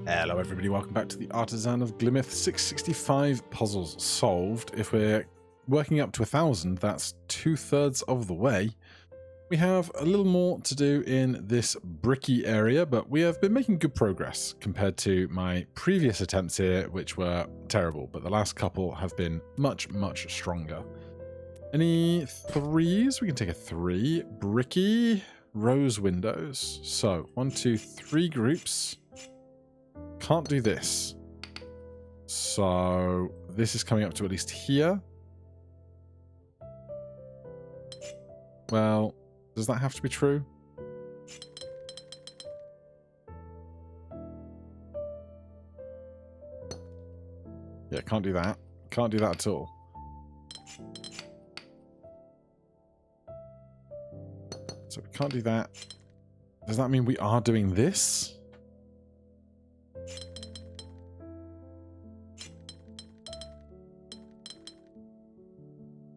Hello everybody, welcome back to the Artisan of Glimmith. 665 puzzles solved. If we're working up to 1,000, that's 2/3 of the way. We have a little more to do in this bricky area, but we have been making good progress compared to my previous attempts here, which were terrible, but the last couple have been much, much stronger. Any threes? We can take a 3. Bricky, rose windows. So, 1, 2, 3 groups. Can't do this. So this is coming up to at least here. Well, does that have to be true? Yeah, can't do that. Can't do that at all. So we can't do that. Does that mean we are doing this?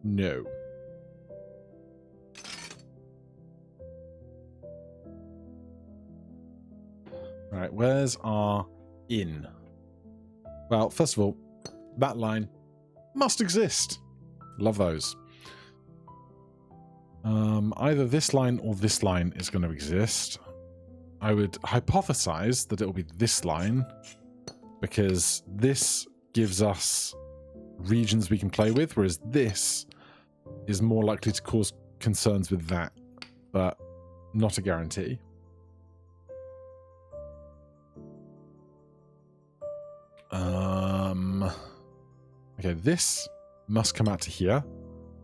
No. Right, where's our in? Well, first of all, that line must exist. Love those. Either this line or this line is going to exist. I would hypothesize that it will be this line, because this gives us regions we can play with, whereas this is more likely to cause concerns with that, but not a guarantee. Okay, this must come out to here,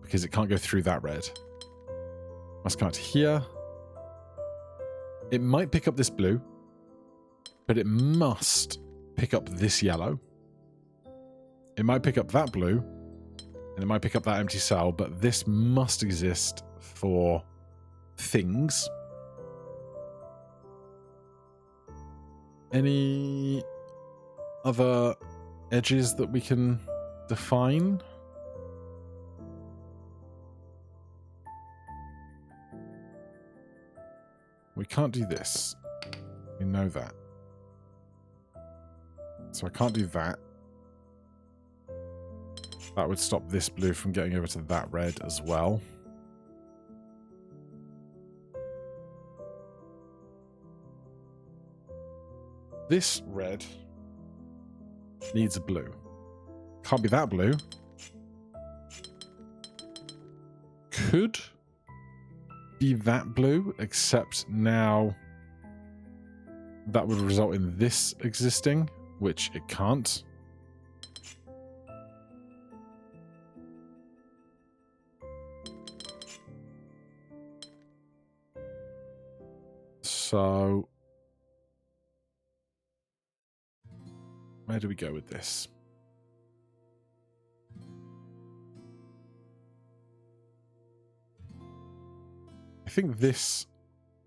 because it can't go through that red. Must come out to here. It might pick up this blue, but it must pick up this yellow. It might pick up that blue, and it might pick up that empty cell, but this must exist for things. Any other edges that we can define? We can't do this. We know that. So I can't do that. That would stop this blue from getting over to that red as well. This red needs a blue. Can't be that blue. Could be that blue, except now that would result in this existing, which it can't. So, where do we go with this? I think this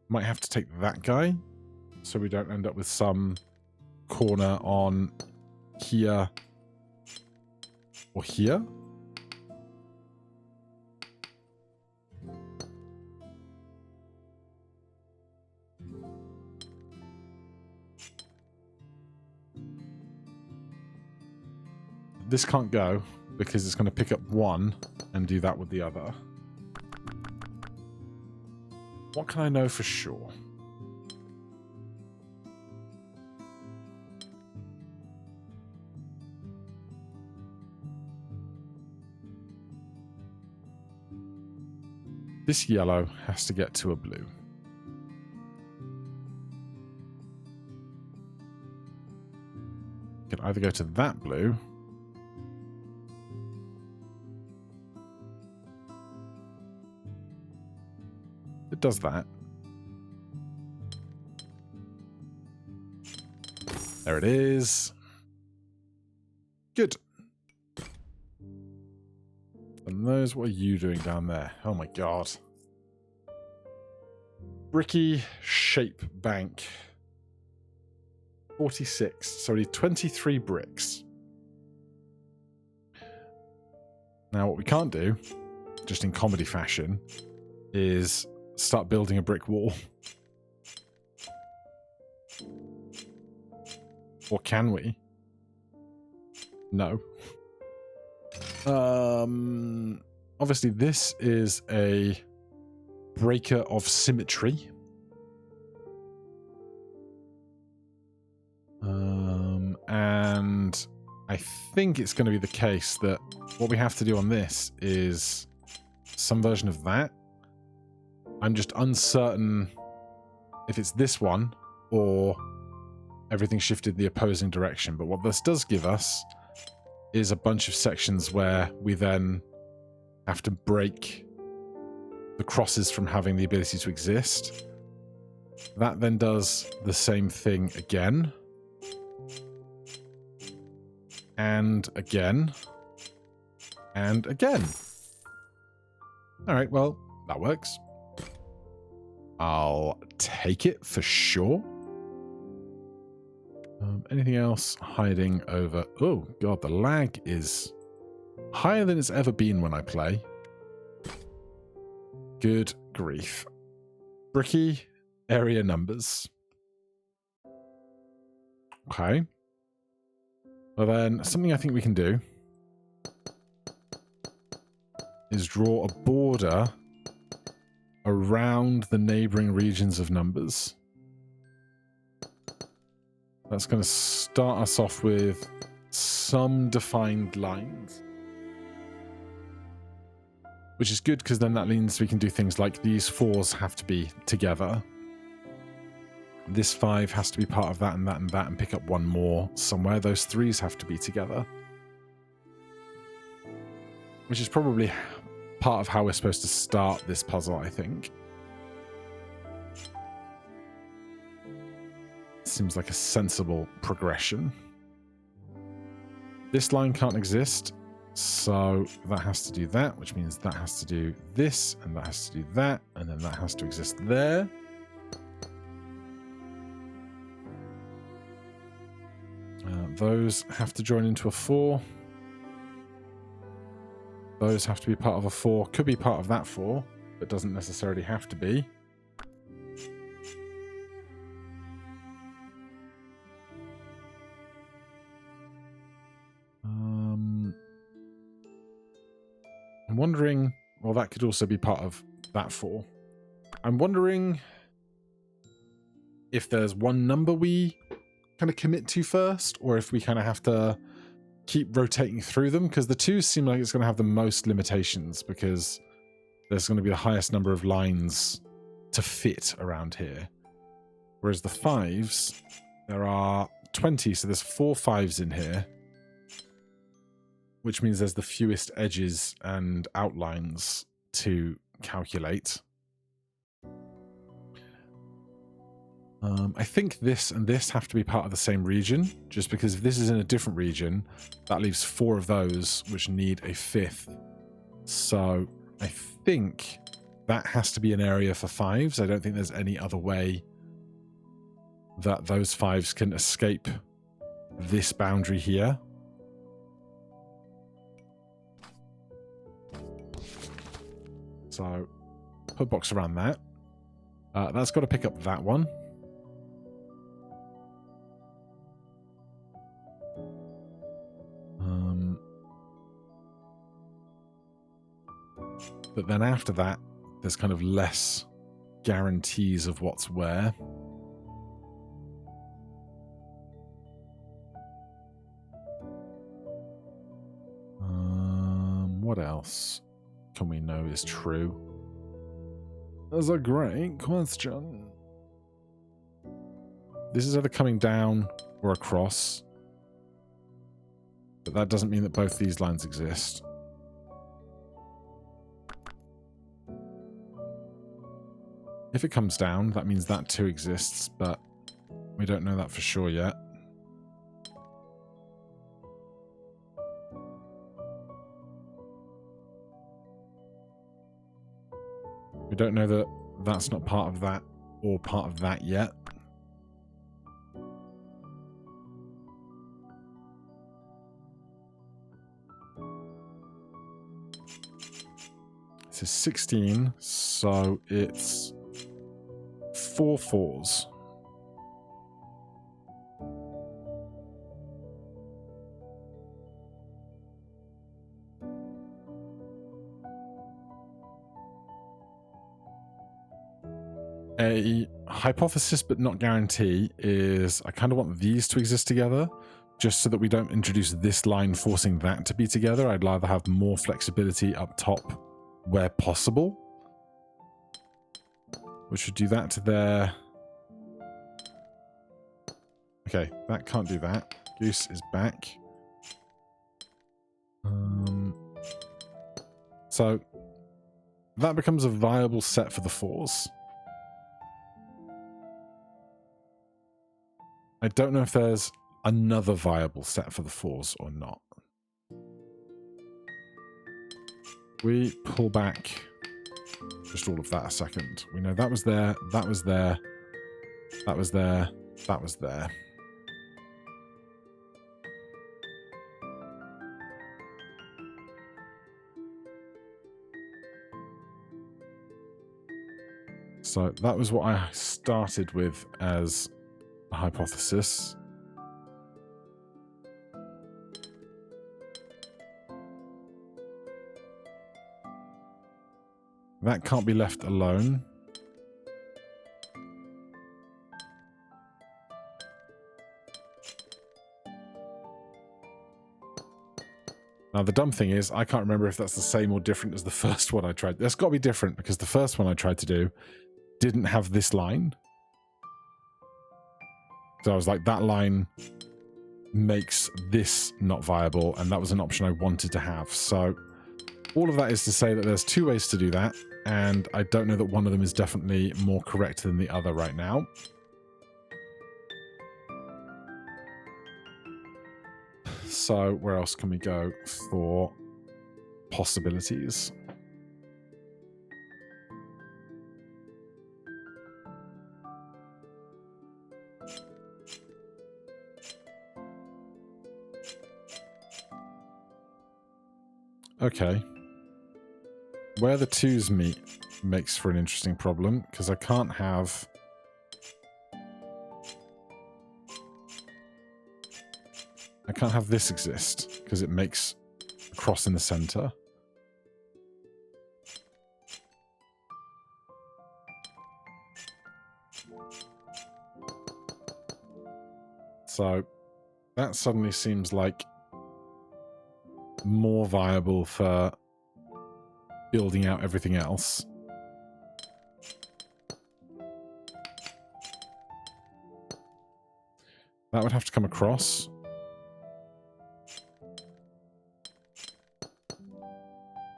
might have to take that guy, so we don't end up with some corner on here or here. This can't go because it's going to pick up one and do that with the other. What can I know for sure? This yellow has to get to a blue. Can either go to that blue, it does that. There it is. Good. And those, what are you doing down there? Oh my god. Bricky shape bank. 46. So we need 23 bricks. Now what we can't do, just in comedy fashion, is start building a brick wall. Or can we? No. Obviously this is a breaker of symmetry. And I think it's going to be the case that what we have to do on this is some version of that. I'm just uncertain if it's this one or everything shifted the opposing direction. But what this does give us is a bunch of sections where we then have to break the crosses from having the ability to exist. That then does the same thing again. And again. And again. Alright, well, that works. I'll take it for sure. Anything else hiding over... Oh, God, the lag is higher than it's ever been when I play. Good grief. Bricky area numbers. Okay. Well then, something I think we can do is draw a border around the neighboring regions of numbers. That's going to start us off with some defined lines. Which is good because then that means we can do things like these 4s have to be together. This 5 has to be part of that and that and that and pick up one more somewhere. Those 3s have to be together. Which is probably part of how we're supposed to start this puzzle, I think. Seems like a sensible progression. This line can't exist, so that has to do that, which means that has to do this, and that has to do that, and then that has to exist there. Those have to join into a 4. Those have to be part of a 4. Could be part of that 4, but doesn't necessarily have to be. I'm wondering... Well, that could also be part of that 4. I'm wondering if there's one number we kind of commit to first, or if we kind of have to keep rotating through them, because the 2s seem like it's going to have the most limitations, because there's going to be the highest number of lines to fit around here. Whereas the 5s, there are 20, so there's 4 5s in here, which means there's the fewest edges and outlines to calculate. I think this and this have to be part of the same region, just because if this is in a different region, that leaves 4 of those, which need a 5th. So I think that has to be an area for 5s. I don't think there's any other way that those 5s can escape this boundary here. So put a box around that. That's got to pick up that one. But then after that, there's kind of less guarantees of what's where. What else can we know is true? That's a great question. This is either coming down or across. But that doesn't mean that both these lines exist. If it comes down, that means that too exists, but we don't know that for sure yet. We don't know that that's not part of that or part of that yet. This is 16, so it's 4 4s. A hypothesis but not guarantee is I kind of want these to exist together, just so that we don't introduce this line forcing that to be together. I'd rather have more flexibility up top where possible. We should do that to there. Okay, that can't do that. Goose is back. So that becomes a viable set for the 4s. I don't know if there's another viable set for the 4s or not. We pull back just all of that a second. We know that was there, that was there, that was there, that was there. So that was what I started with as a hypothesis. That can't be left alone. Now, the dumb thing is, I can't remember if that's the same or different as the first one I tried. That's got to be different, because the first one I tried to do didn't have this line. So I was like, that line makes this not viable, and that was an option I wanted to have. So all of that is to say that there's 2 ways to do that, and I don't know that one of them is definitely more correct than the other right now. So where else can we go for possibilities? Okay. Where the 2s meet makes for an interesting problem, because I can't have... this exist, because it makes a cross in the center. So that suddenly seems like more viable for building out everything else. That would have to come across.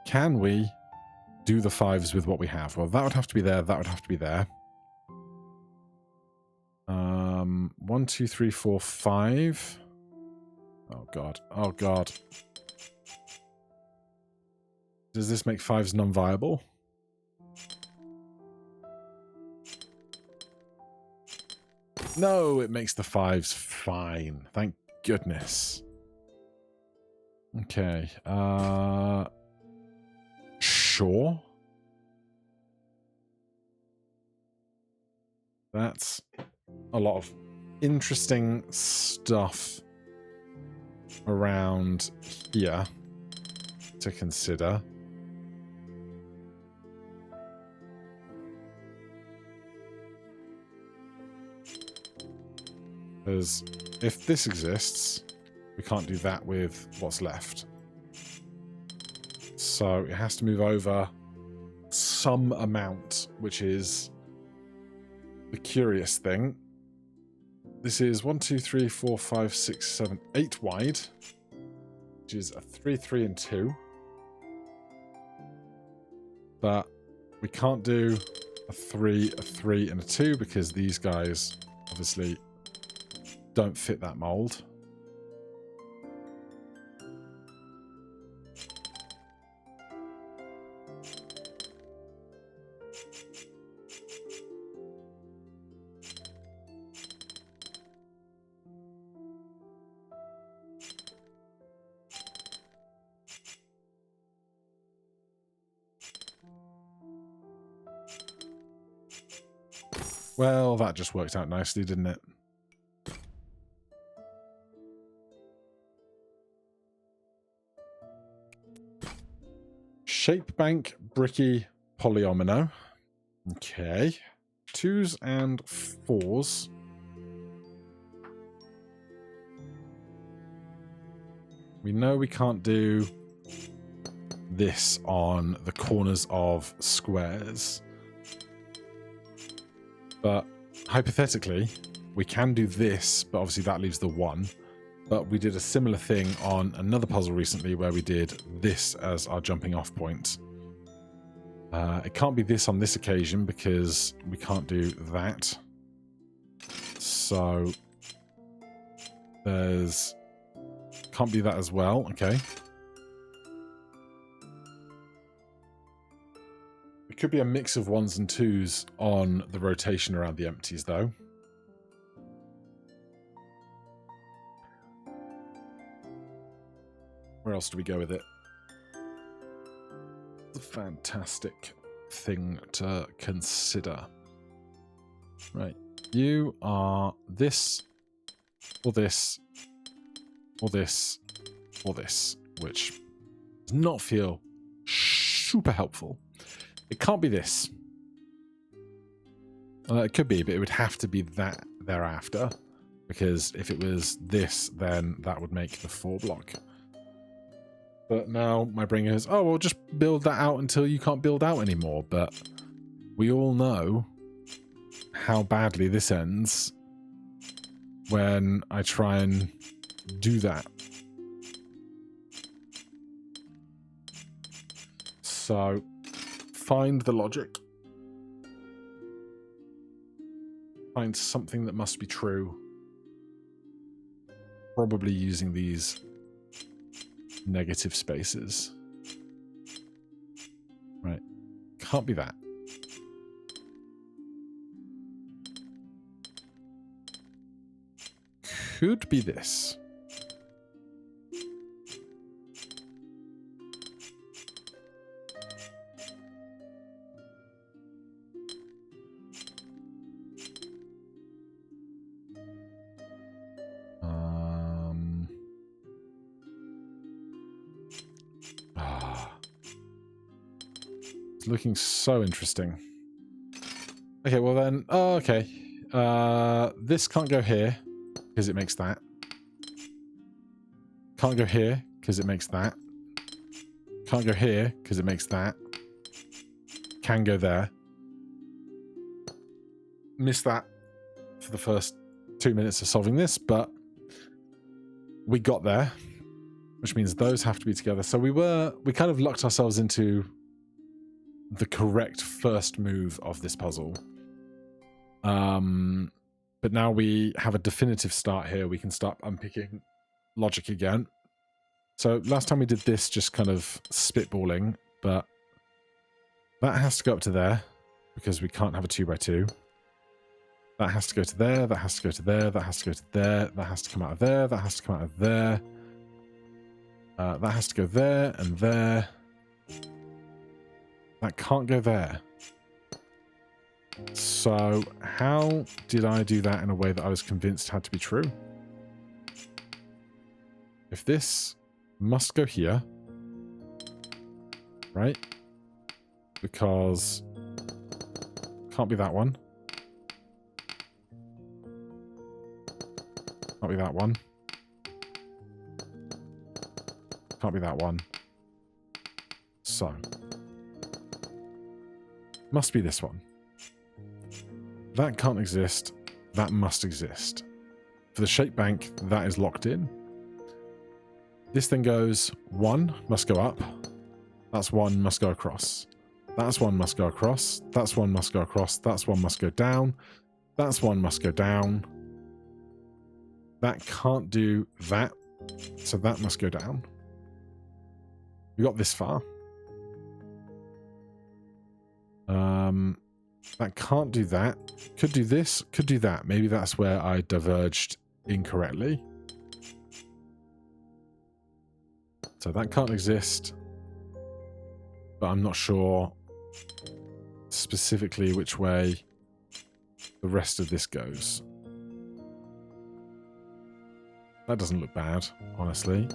Can we do the 5s with what we have? Well, that would have to be there. That would have to be there. 1, 2, 3, 4, 5. Oh, God. Oh, God. Does this make 5s non-viable? No, it makes the 5s fine. Thank goodness. Okay. Sure. That's a lot of interesting stuff around here to consider. Because if this exists, we can't do that with what's left. So it has to move over some amount, which is the curious thing. This is 1, 2, 3, 4, 5, 6, 7, 8 wide, which is a 3, 3, and 2. But we can't do a 3, a 3, and a 2 because these guys obviously don't fit that mold. Well, that just worked out nicely, didn't it? Shape bank, bricky, polyomino. Okay. 2s and 4s. We know we can't do this on the corners of squares. But hypothetically, we can do this, but obviously that leaves the 1. But we did a similar thing on another puzzle recently where we did this as our jumping off point. It can't be this on this occasion because we can't do that. So there's... can't be that as well. Okay. It could be a mix of 1s and 2s on the rotation around the empties, though. Where else do we go with it? It's a fantastic thing to consider. Right. You are this, or this, or this, or this, which does not feel super helpful. It can't be this. It could be, but it would have to be that thereafter. Because if it was this, then that would make the 4 block. But now my brain goes, oh, well, just build that out until you can't build out anymore. But we all know how badly this ends when I try and do that. So find the logic. Find something that must be true. Probably using these negative spaces. Right. Can't be that. Could be this. It's looking so interesting. Okay, well then, oh, okay. This can't go here, because it makes that. Can't go here, because it makes that. Can't go here, because it makes that. Can go there. Missed that for the first 2 minutes of solving this, but we got there, which means those have to be together. So we kind of locked ourselves into the correct first move of this puzzle. But now we have a definitive start here. We can start unpicking logic again. So last time we did this just kind of spitballing, but that has to go up to there because we can't have a 2x2. That has to go to there, that has to go to there, that has to go to there, that has to come out of there, that has to come out of there. That has to go there and there. That can't go there. So how did I do that in a way that I was convinced had to be true? If this must go here, right? Because can't be that one. Can't be that one. Can't be that one. So must be this one. That can't exist. That must exist. For the shape bank, that is locked in. This thing goes 1 must go up. That's 1 must go across. That's 1 must go across. That's 1 must go across. That's 1 must go down. That's 1 must go down. That can't do that. So that must go down. We got this far. That can't do that. Could do this, could do that. Maybe that's where I diverged incorrectly. So that can't exist. But I'm not sure specifically which way the rest of this goes. That doesn't look bad, honestly.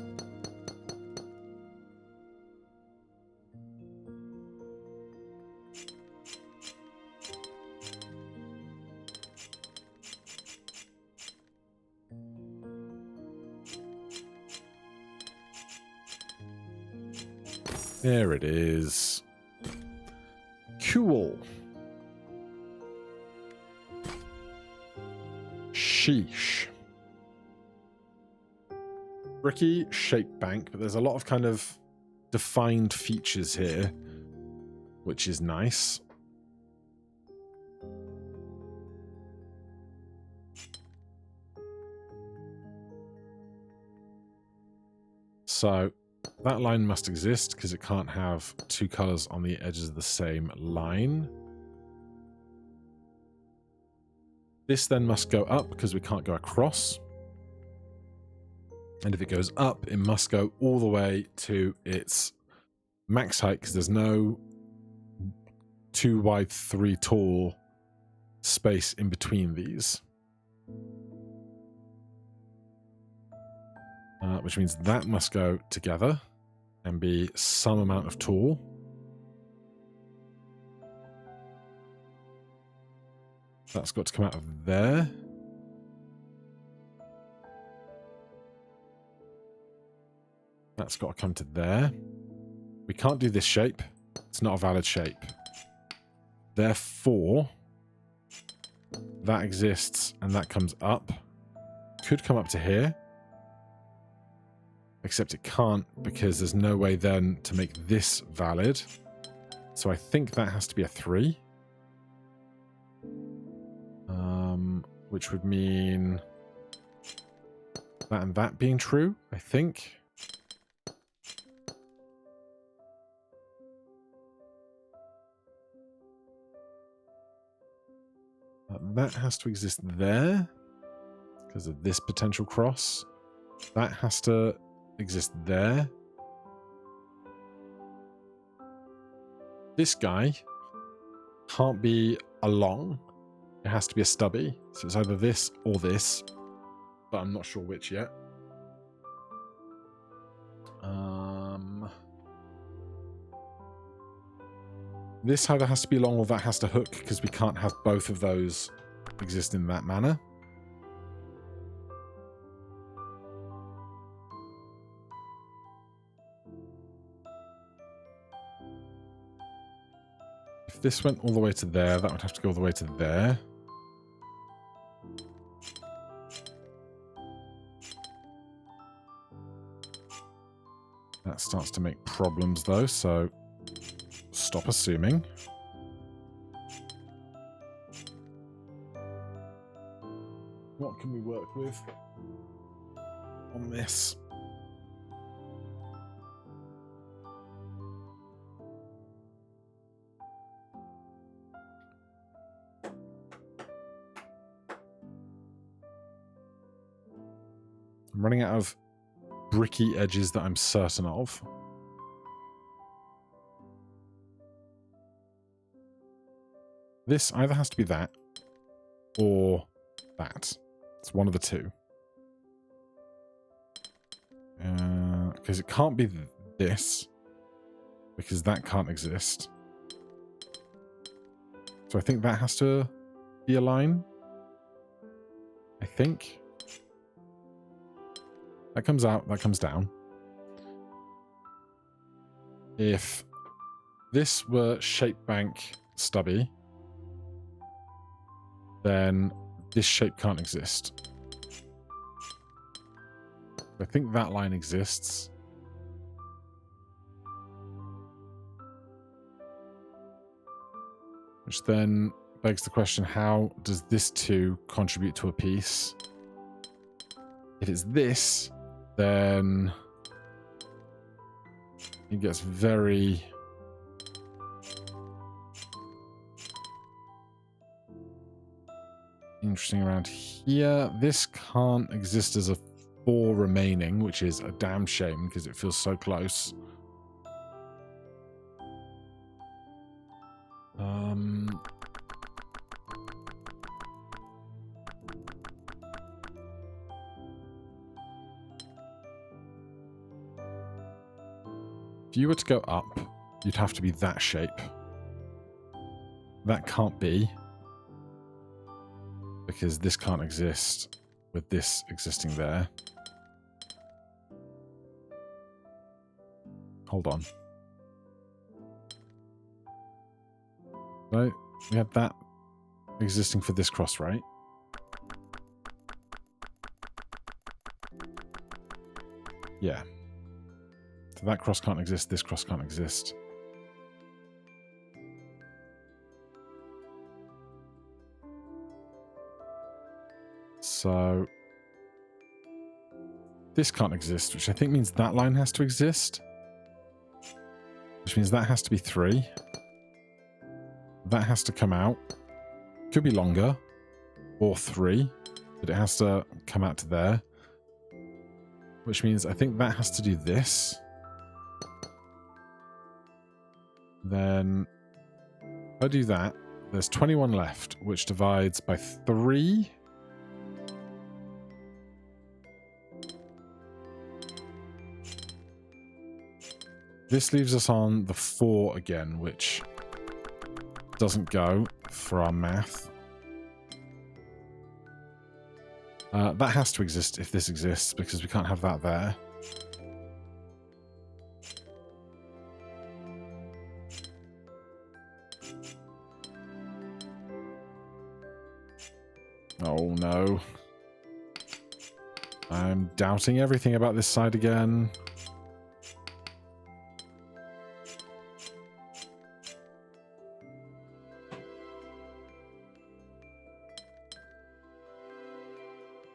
There it is. Cool. Sheesh. Bricky shape bank, but there's a lot of kind of defined features here, which is nice. So that line must exist because it can't have two colors on the edges of the same line. This then must go up because we can't go across. And if it goes up, it must go all the way to its max height because there's no 2 wide, 3 tall space in between these. Which means that must go together and be some amount of tall. That's got to come out of there. That's got to come to there. We can't do this shape. It's not a valid shape. Therefore, that exists and that comes up. Could come up to here. Except it can't because there's no way then to make this valid. So I think that has to be a 3. Which would mean that and that being true, I think. That has to exist there because of this potential cross. That has to exist there. This guy can't be a long. It has to be a stubby. So it's either this or this, but I'm not sure which yet. This either has to be long or that has to hook because we can't have both of those exist in that manner. If this went all the way to there, that would have to go all the way to there. That starts to make problems though, so stop assuming. What can we work with on this? I'm running out of bricky edges that I'm certain of. This either has to be that or that. It's one of the two. Because it can't be this, because that can't exist. So I think that has to be a line. I think. That comes out, that comes down. If this were shape bank stubby, then this shape can't exist. I think that line exists. Which then begs the question, how does this 2 contribute to a piece? If it's this, then it gets very interesting around here. This can't exist as a 4 remaining, which is a damn shame because it feels so close. If you were to go up, you'd have to be that shape. That can't be, because this can't exist with this existing there. Hold on. Right? We had that existing for this cross, right? Yeah. So that cross can't exist, this cross can't exist. So this can't exist, which I think means that line has to exist. Which means that has to be 3. That has to come out. Could be longer. Or 3. But it has to come out to there. Which means I think that has to do this. Then if I do that, there's 21 left, which divides by 3. This leaves us on the 4 again, which doesn't go for our math. That has to exist if this exists, because we can't have that there. Oh no. I'm doubting everything about this side again.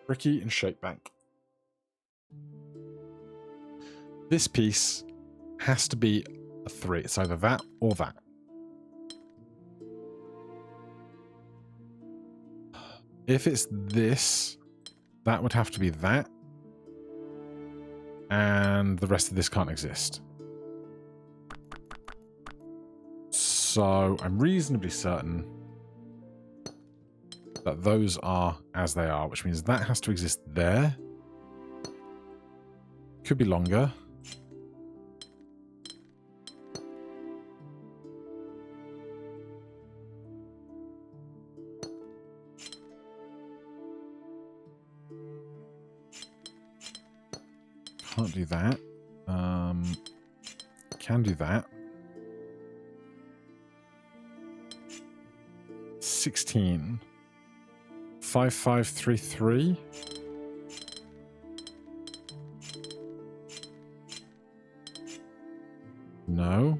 Bricky and Shake Bank. This piece has to be a 3. It's either that or that. If it's this, that would have to be that. And the rest of this can't exist. So I'm reasonably certain that those are as they are, which means that has to exist there. Could be longer. Can't do that. Can do that. 16. 5533. No.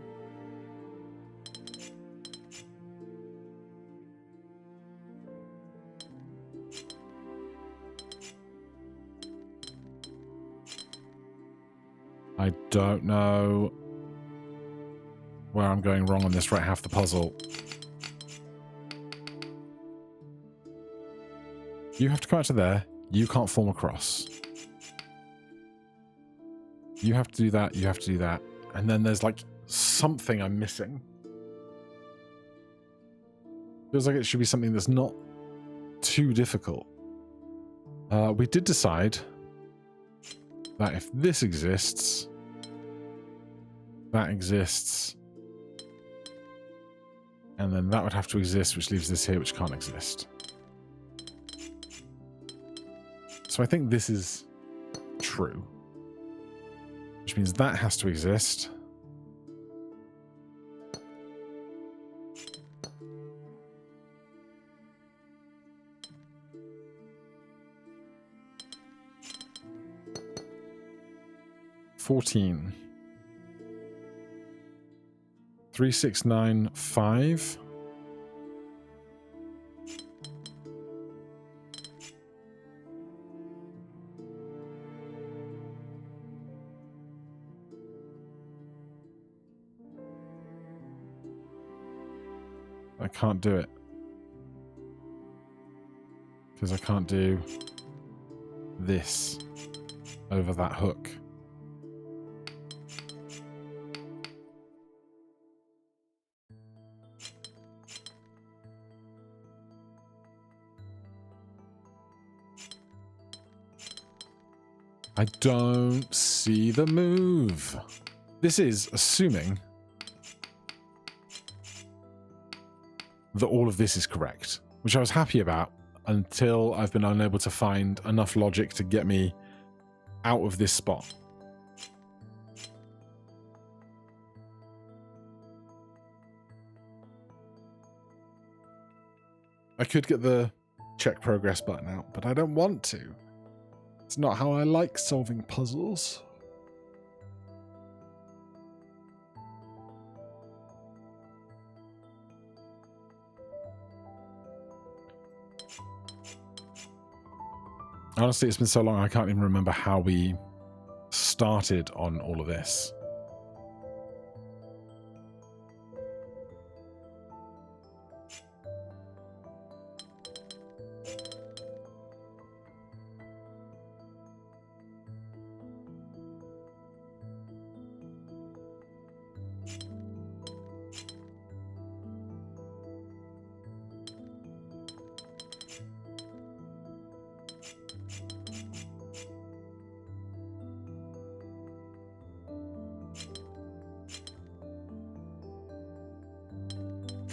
I don't know where I'm going wrong on this right half the puzzle. You have to come out to there. You can't form a cross. You have to do that. You have to do that. And then there's like something I'm missing. Feels like it should be something that's not too difficult. We did decide that if this exists, that exists, and then that would have to exist, which leaves this here, which can't exist. So I think this is true, which means that has to exist. $14. 3695. I can't do it. Because I can't do this over that hook. I don't see the move. This is assuming that all of this is correct, which I was happy about until I've been unable to find enough logic to get me out of this spot. I could get the check progress button out, but I don't want to. It's not how I like solving puzzles. Honestly, it's been so long I can't even remember how we started on all of this.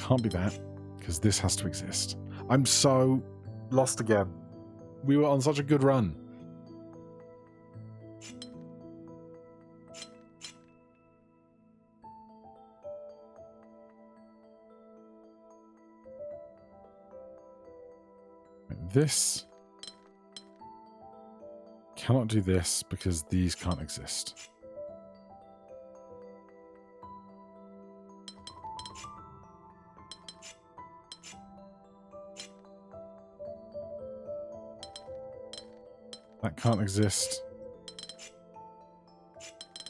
Can't be that, because this has to exist. I'm so lost again. We were on such a good run. This cannot do this because these can't exist. That can't exist.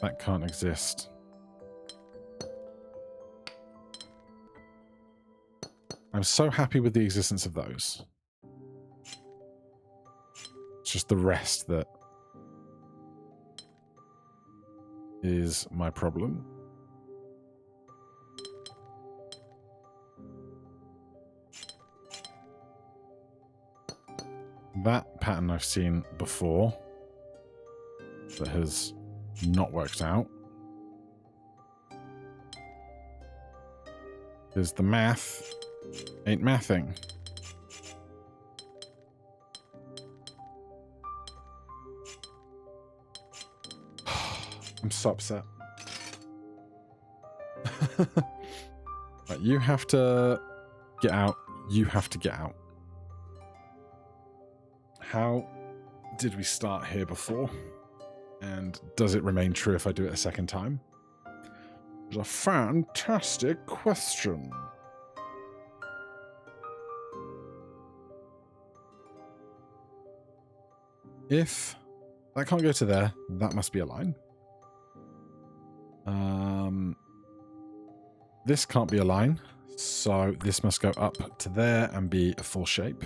That can't exist. I'm so happy with the existence of those. It's just the rest that is my problem. That pattern I've seen before that has not worked out. There's the math ain't mathing. I'm so upset. Right, you have to get out. You have to get out. How did we start here before? And does it remain true if I do it a second time? It's a fantastic question. If that can't go to there, that must be a line. This can't be a line, so this must go up to there and be a full shape.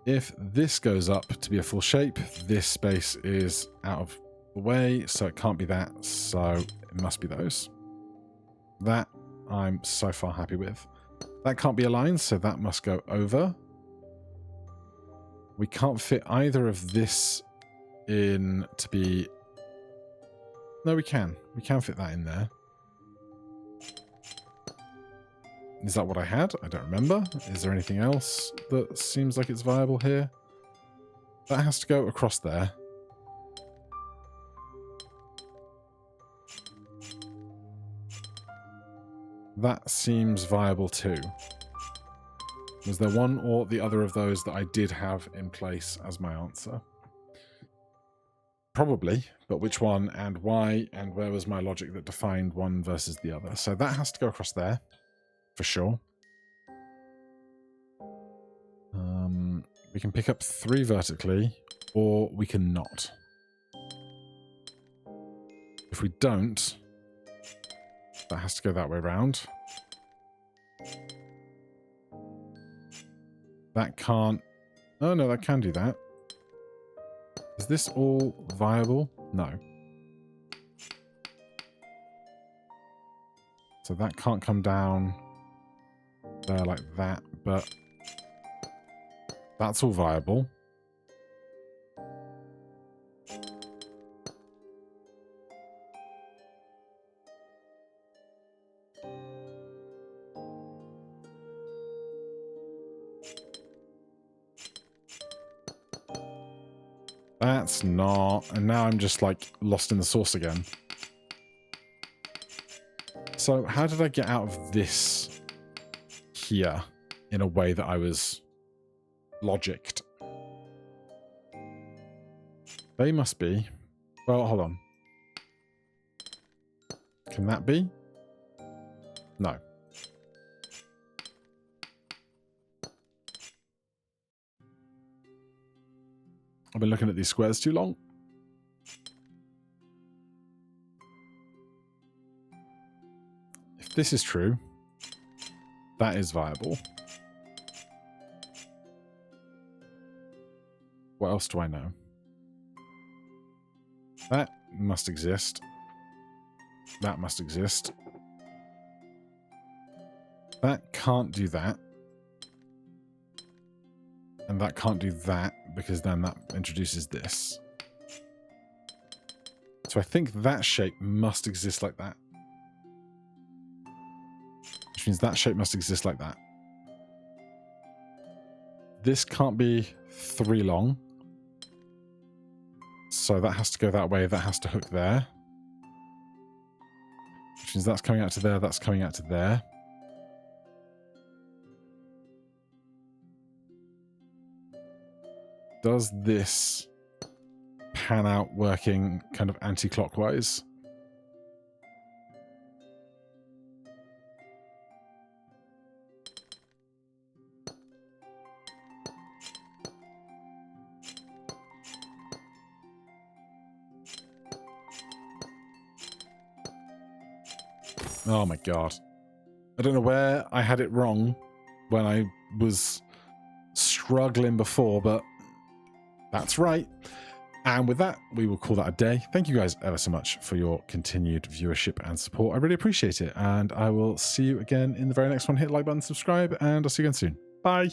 If this goes up to be a full shape, this space is out of the way, so it can't be that, so it must be those. That I'm so far happy with. That can't be a line, so that must go over. We can't fit either of this in to be... No, we can. We can fit that in there. Is that what I had? I don't remember. Is there anything else that seems like it's viable here? That has to go across there. That seems viable too. Was there one or the other of those that I did have in place as my answer? Probably, but which one and why and where was my logic that defined one versus the other? So that has to go across there. For sure. We can pick up 3 vertically, or we can not. If we don't, that has to go that way around. That can't... Oh, no, that can do that. Is this all viable? No. So that can't come down there like that, but that's all viable. That's not... And now I'm just like lost in the sauce again. So how did I get out of this here? in a way that I was logicked. They must be... Well, hold on. Can that be? No. I've been looking at these squares too long. If this is true, that is viable. What else do I know? That must exist. That must exist. That can't do that. And that can't do that, because then that introduces this. So I think that shape must exist like that. Which means that shape must exist like that. This can't be 3 long. So that has to go that way, that has to hook there. Which means that's coming out to there, that's coming out to there. Does this pan out working kind of anti-clockwise? Oh my god. I don't know where I had it wrong when I was struggling before, but that's right. And with that, we will call that a day. Thank you guys ever so much for your continued viewership and support. I really appreciate it. And I will see you again in the very next one. Hit the like button, subscribe, and I'll see you again soon. Bye.